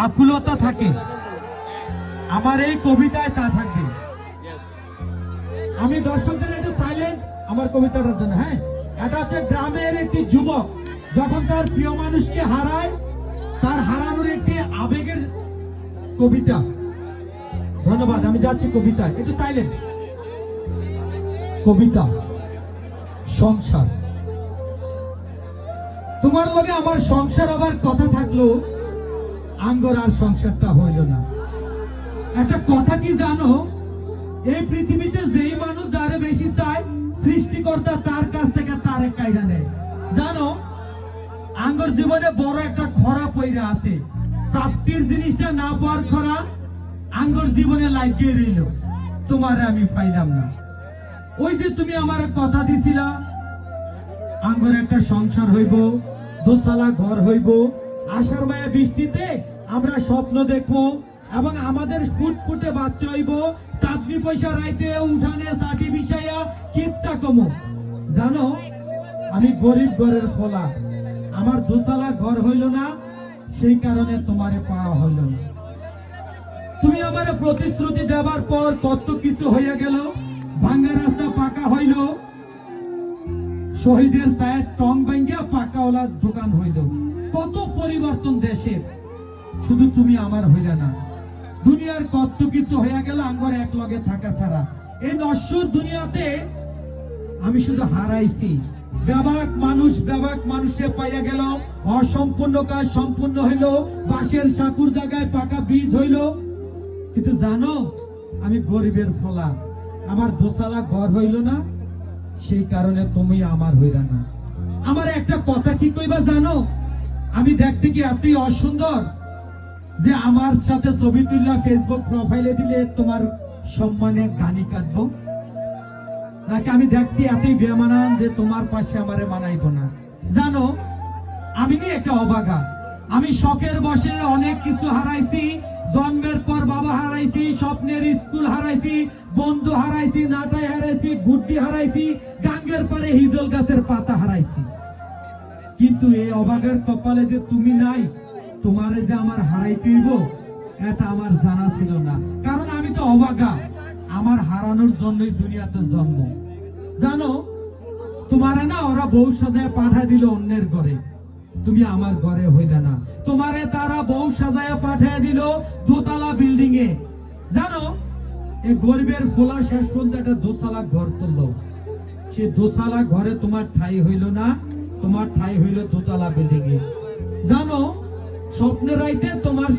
আকুলতা থাকে, আমার এই কবিতায় তা থাকবে। আমি দর্শকদের একটু সাইলেন্ট আমার কবিতাটার জন্য। হ্যাঁ, এটা হচ্ছে গ্রামের একটি যুবক যখন তার প্রিয় মানুষকে হারায়, তার হারানোর একটি আবেগের কবিতা। ধন্যবাদ, আমি যাচ্ছি কবিতায়, একটু সাইলেন্ট। কবিতা সংসার। তোমার লগে আমার সংসার আবার কথা থাকলো, আঙ্গর আর সংসারটা হইল না। একটা কথা কি জানো, এই পৃথিবীতে যেই মানুষ যারে বেশি চায়, সৃষ্টিকর্তা তার কাছ থেকে তারে কাইরা নেয়। জানো, আঙ্গর জীবনে বড় একটা খরা পইরা আছে, প্রাপ্তির জিনিসটা না পাওয়ার খরা আঙ্গর জীবনে লাগিয়ে রইল, তোমারে আমি পাইলাম না। ওই যে তুমি আমার কথা দিছিলা, আঙ্গর একটা সংসার হইব, দোতলা ঘর হইব, আষাঢ় মায়া বৃষ্টিতে আমরা স্বপ্ন দেখবো এবং আমাদের ফুটফুটে বাচ্চা হইব, চাকরি পয়সা রাইতে উঠানে চাটি বিছাইয়া কিচ্ছা কমো। জানো, আমি গরিব ঘরের ফলা, আমার দোতলা ঘর হইল না, সেই কারণে তোমারে পাওয়া হইল না। তুমি আমার প্রতিশ্রুতি দেবার পর কত কিছু হইয়া গেল, ভাঙ্গা রাস্তা পাকা হইল, শহীদের চায়ের টং ভাঙ্গিয়া পাকাওয়ালা দোকান হইল, কত পরিবর্তন দেশের, শুধু তুমি আমার হইলে না। দুনিয়ার কত কিছু হইয়া গেল আঙ্গর এক লগে থাকা ছাড়া। এই নশ্বর দুনিয়াতে আমি শুধু হারাইছি। ব্যাপক মানুষে পাইয়া গেল, অসম্পূর্ণ কাজ সম্পূর্ণ হইল, বাঁশের সাকুর জায়গায় পাকা বীজ হইল। কিন্তু জানো, আমি গরিবের ফলা, আমার দোতলা ঘর হইল না, সেই কারণে তুমি আমার হইলা না। আমার একটা কথা কি কইবা জানো, আমি দেখতে কি এতই অসুন্দর যে আমার সাথে ছবি তুললা ফেসবুক প্রোফাইলে দিলে তোমার সম্মানে গানি কাটবো, নাকি আমি দেখতে এতই বেমানান যে তোমার পাশে আমারে মানাইবো না? জানো, আমি নিয়ে একটা অবাগা, আমি শখের বসে অনেক কিছু হারাইছি, জন্মের পর বাবা হারাইছি, স্বপ্নের স্কুল হারাইছি, বন্ধু হারাইছি, নাটাই হারাইছি, গুড্ডি হারাইছি, গাঙ্গের পারে হিজল গাছের পাতা হারাইছি। কিন্তু এই অবাগের কপালে যে তুমি নাই, তোমারে যে আমার হারাইতে হইব, এটা আমার জানা ছিল না। কারণ আমি তো অবাগা, আমার হারানোর জন্যই দুনিয়াতে জন্ম। জানো, তোমারে না ওরা বউ সাজায় পাঠায় দিল অন্যের ঘরে, তুমি আমার ঘরে হইলে না। তোমারে তারা বউ সাজায় পাঠায় দিল দোতলা বিল্ডিং এ। জানো, এই গরিবের ফোলা শেষ পর্যন্ত একটা দোতলা ঘর তুললো, সে দোতলা ঘরে তোমার ঠাই হইল না, তোমার ঠাই হইল দোতলা বিল্ডিং এ। জানো, স্বপ্নের রাইতে তোমার